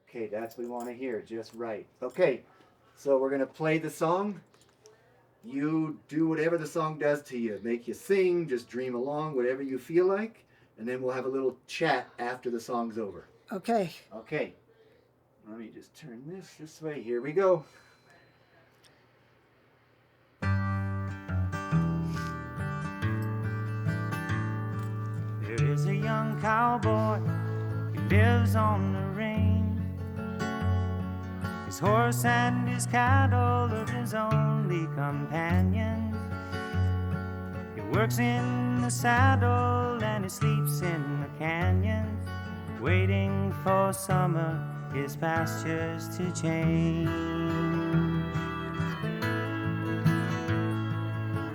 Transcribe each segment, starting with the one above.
Okay, that's what we want to hear, just right. Okay, so we're going to play the song. You do whatever the song does to you. Make you sing, just dream along, whatever you feel like. And then we'll have a little chat after the song's over. Okay. Okay, let me just turn this way. Here we go. There is a young cowboy, he lives on the range. His horse and his cattle are his only companions. He works in the saddle and he sleeps in the canyons, waiting for summer, his pastures to change.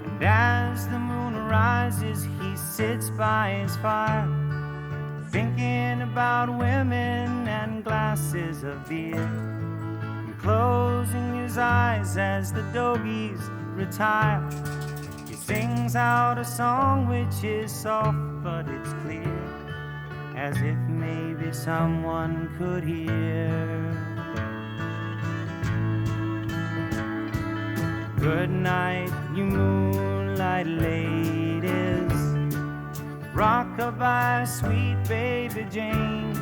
And as the moon rises, he sits by his fire, thinking about women and glasses of beer, and closing his eyes as the dogies retire. He sings out a song which is soft but it's clear, as if maybe someone could hear. Good night, you moonlight ladies, rock-a-bye, sweet baby Jane.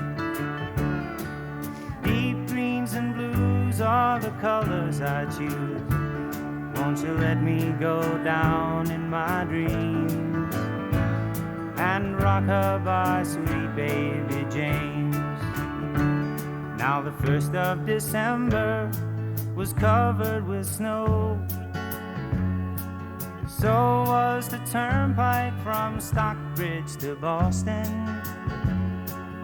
Deep greens and blues are the colors I choose. Won't you let me go down in my dreams and rock-a-bye, sweet baby James? Now the 1st of December was covered with snow, so was the turnpike from Stockbridge to Boston.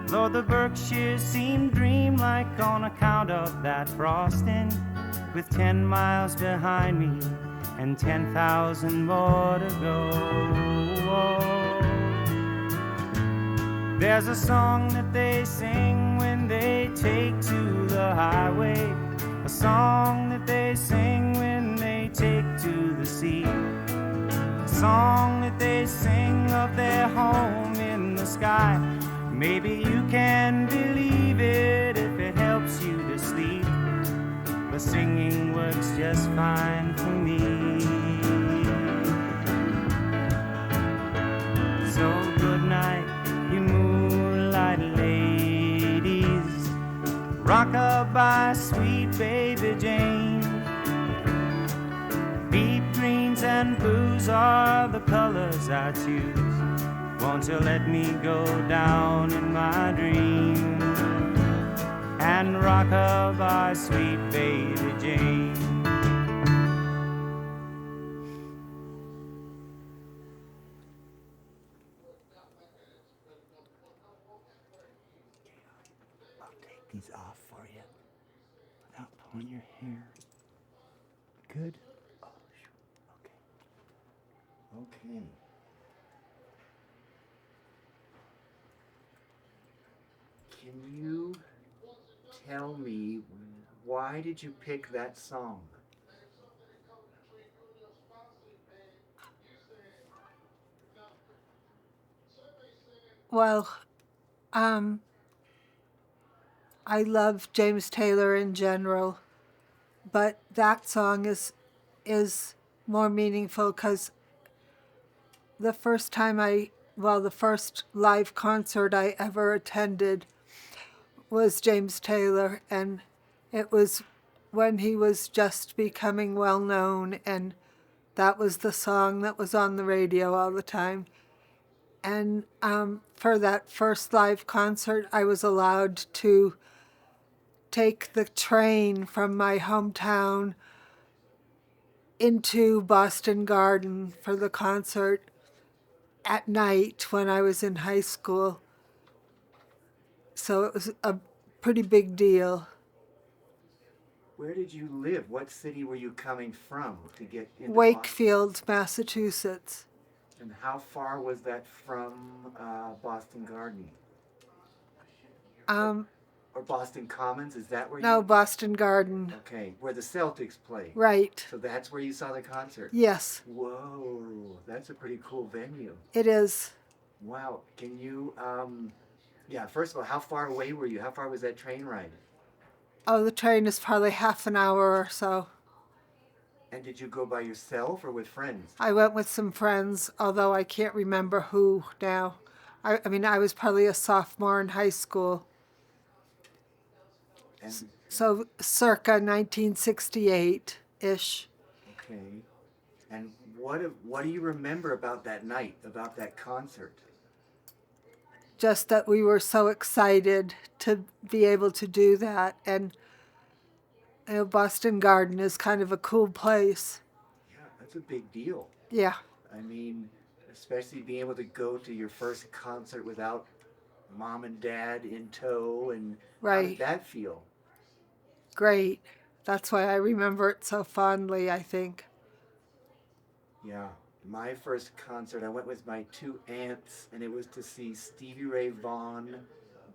Though the Berkshires seemed dreamlike on account of that frosting, with 10 miles behind me and 10,000 more to go. There's a song that they sing when they take to the highway, a song that they sing when they take to the sea, a song that they sing of their home in the sky. Maybe you can believe it if it helps you to sleep, but singing works just fine for me. So good night, you moonlight ladies, rock-a-bye, sweet baby Jane. Deep greens and blues are the colors I choose. Won't you let me go down in my dreams and rock-a-bye, sweet baby Jane? I'll take these off for you without pulling your hair. Good? Oh, sure. Okay. Okay. Can you tell me, why did you pick that song? Well, um, I love James Taylor in general, but that song is more meaningful because the first time the first live concert I ever attended was James Taylor, and it was when he was just becoming well known, and that was the song that was on the radio all the time. And for that first live concert, I was allowed to take the train from my hometown into Boston Garden for the concert at night when I was in high school. So it was a pretty big deal. Where did you live? What city were you coming from to get into Wakefield, Massachusetts. And how far was that from Boston Garden? Um, or Boston Commons? Is that where no, you? Boston Garden. Okay, where the Celtics play. Right. So that's where you saw the concert? Yes. Whoa, that's a pretty cool venue. It is. Wow. Can you, yeah, first of all, how far away were you? How far was that train ride? Oh, the train is probably half an hour or so. And did you go by yourself or with friends? I went with some friends, although I can't remember who now. I mean, I was probably a sophomore in high school. And So circa 1968 ish. okay. And what do you remember about that night, about that concert? Just that we were so excited to be able to do that. And you know, Boston Garden is kind of a cool place. Yeah, that's a big deal. Yeah, I mean, especially being able to go to your first concert without mom and dad in tow, and how did right. that feel? Great. That's why I remember it so fondly, I think. Yeah, my first concert, I went with my two aunts, and it was to see Stevie Ray Vaughan,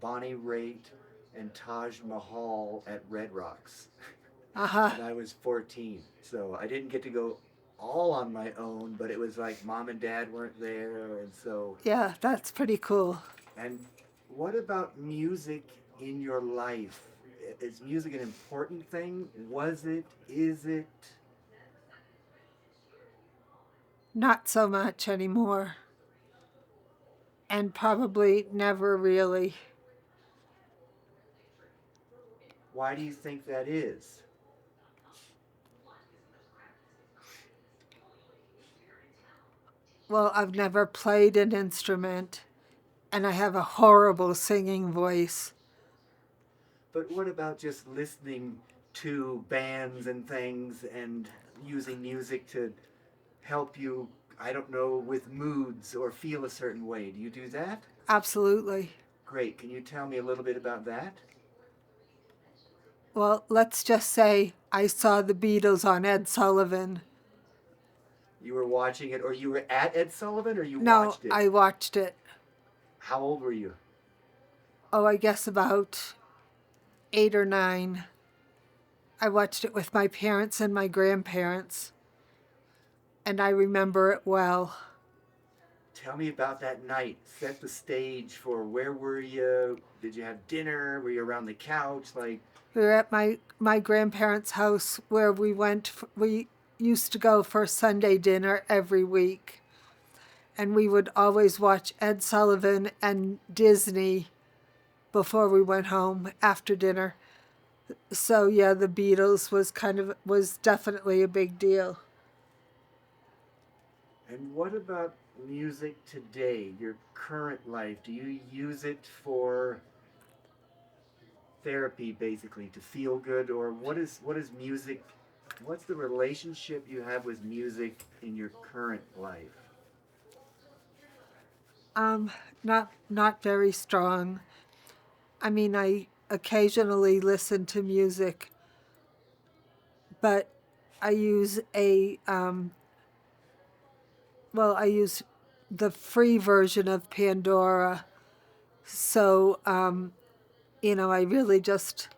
Bonnie Raitt, and Taj Mahal at Red Rocks. Uh huh. And I was 14, so I didn't get to go all on my own, but it was like mom and dad weren't there, and so. Yeah, that's pretty cool. And what about music in your life? Is music an important thing? Was it? Is it? Not so much anymore. And probably never really. Why do you think that is? Well, I've never played an instrument, and I have a horrible singing voice. But what about just listening to bands and things and using music to help you, I don't know, with moods or feel a certain way? Do you do that? Absolutely. Great. Can you tell me a little bit about that? Well, let's just say I saw the Beatles on Ed Sullivan. You were watching it, or you were at Ed Sullivan, or you No, watched it? I watched it. How old were you? Oh, I guess about 8 or 9. I watched it with my parents and my grandparents, and I remember it well. Tell me about that night. Set the stage for where were you? Did you have dinner? Were you around the couch? Like, We were at my grandparents' house where we used to go for Sunday dinner every week. And we would always watch Ed Sullivan and Disney before we went home after dinner. So yeah, the Beatles was definitely a big deal. and what about music today? Your current life? Do you use it for therapy, basically, to feel good, or what is music? What's the relationship you have with music in your current life? Um, not very strong. I mean, I occasionally listen to music, but I use I use the free version of Pandora. So, I really just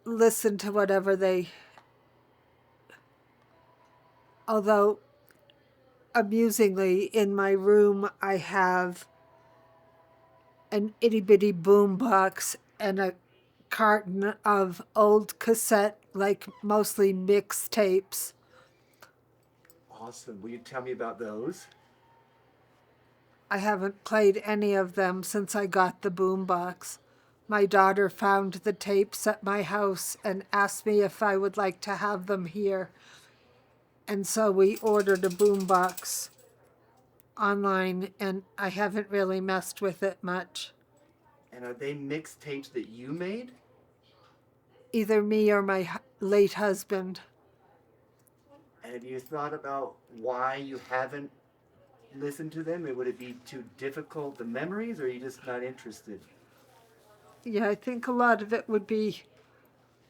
listen to whatever they. Although, amusingly, in my room, I have an itty bitty boom box and a carton of old cassette, like mostly mixtapes. Awesome. Will you tell me about those? I haven't played any of them since I got the boom box. My daughter found the tapes at my house and asked me if I would like to have them here. And so we ordered a boom box online, and I haven't really messed with it much. And are they mixtapes that you made? Either me or my late husband. And have you thought about why you haven't listened to them? Would it be too difficult, the memories, or are you just not interested? Yeah, I think a lot of it would be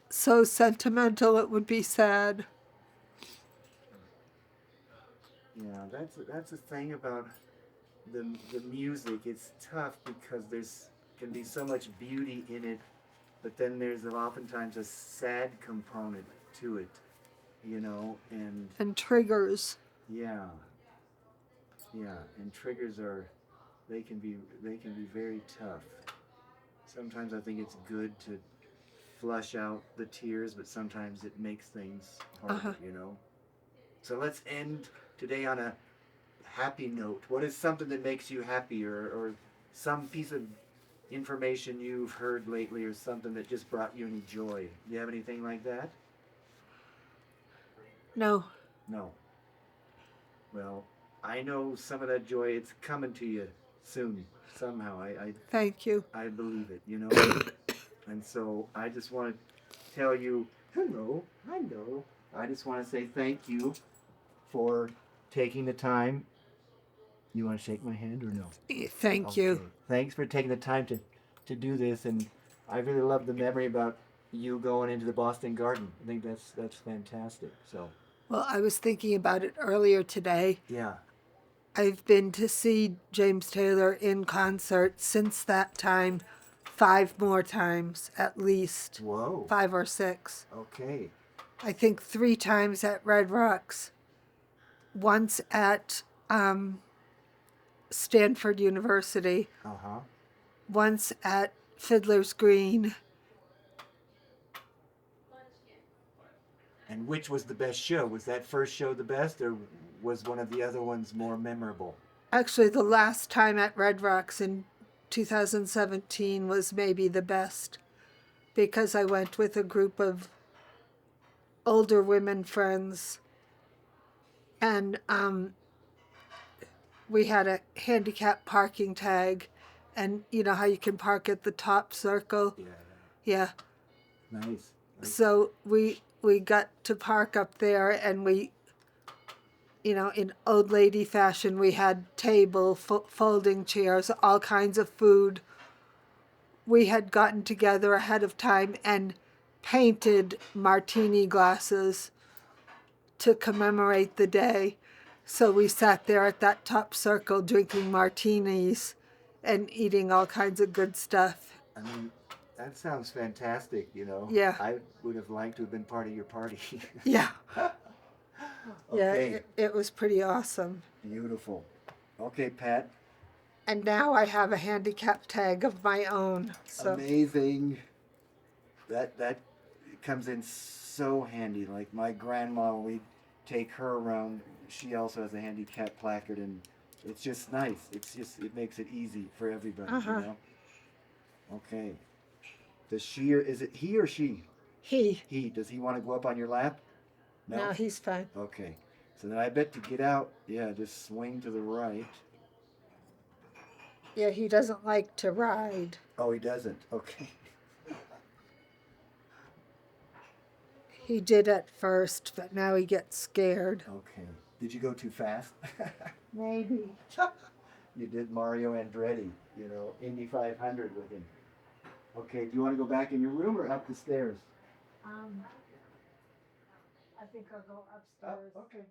so sentimental it would be sad. Yeah, that's the thing about the music. It's tough because there's can be so much beauty in it, but then there's oftentimes a sad component to it, and And triggers. yeah, yeah, and triggers are they can be very tough. Sometimes I think it's good to flush out the tears, but sometimes it makes things harder, you know. So let's end today on a happy note. What is something that makes you happy, or some piece of information you've heard lately, or something that just brought you any joy? Do you have anything like that? No. No. Well, I know some of that joy. It's coming to you soon somehow. Thank you. I believe it, you know. And so I just want to tell you, hello, I know. I just want to say thank you for taking the time. You want to shake my hand or no? Thank you. Okay. Thanks for taking the time to do this, and I really love the memory about you going into the Boston Garden. I think that's fantastic. So Well, I was thinking about it earlier today. yeah. I've been to see James Taylor in concert since that time 5 more times at least. Whoa. 5 or 6. Okay. I think 3 times at Red Rocks. Once at Stanford University. Uh-huh. Once at Fiddler's Green. And which was the best show? Was that first show the best, or was one of the other ones more memorable? Actually, the last time at Red Rocks in 2017 was maybe the best, because I went with a group of older women friends, and we had a handicap parking tag, and you know how you can park at the top circle? Yeah. Yeah. Nice. So we got to park up there, and we, you know, in old lady fashion, we had table, folding chairs, all kinds of food. We had gotten together ahead of time and painted martini glasses to commemorate the day. So we sat there at that top circle drinking martinis and eating all kinds of good stuff. I mean, that sounds fantastic, you know. Yeah. I would have liked to have been part of your party. Yeah. Okay. Yeah, it was pretty awesome. Beautiful. Okay, Pat. And now I have a handicap tag of my own. So Amazing. That comes in so handy. Like my grandma, we take her around. She also has a handicap placard, and it's just nice. It makes it easy for everybody, you know. Okay. Does she, or is it he or she? he. Does he want to go up on your lap? No, he's fine. Okay. So then I bet to get out, yeah, just swing to the right. Yeah, he doesn't like to ride. Oh, he doesn't. Okay. He did at first, but now he gets scared. Okay. Did you go too fast? Maybe. You did Mario Andretti, you know, Indy 500 with him. Okay, do you want to go back in your room or up the stairs? I think I'll go upstairs. Oh, okay.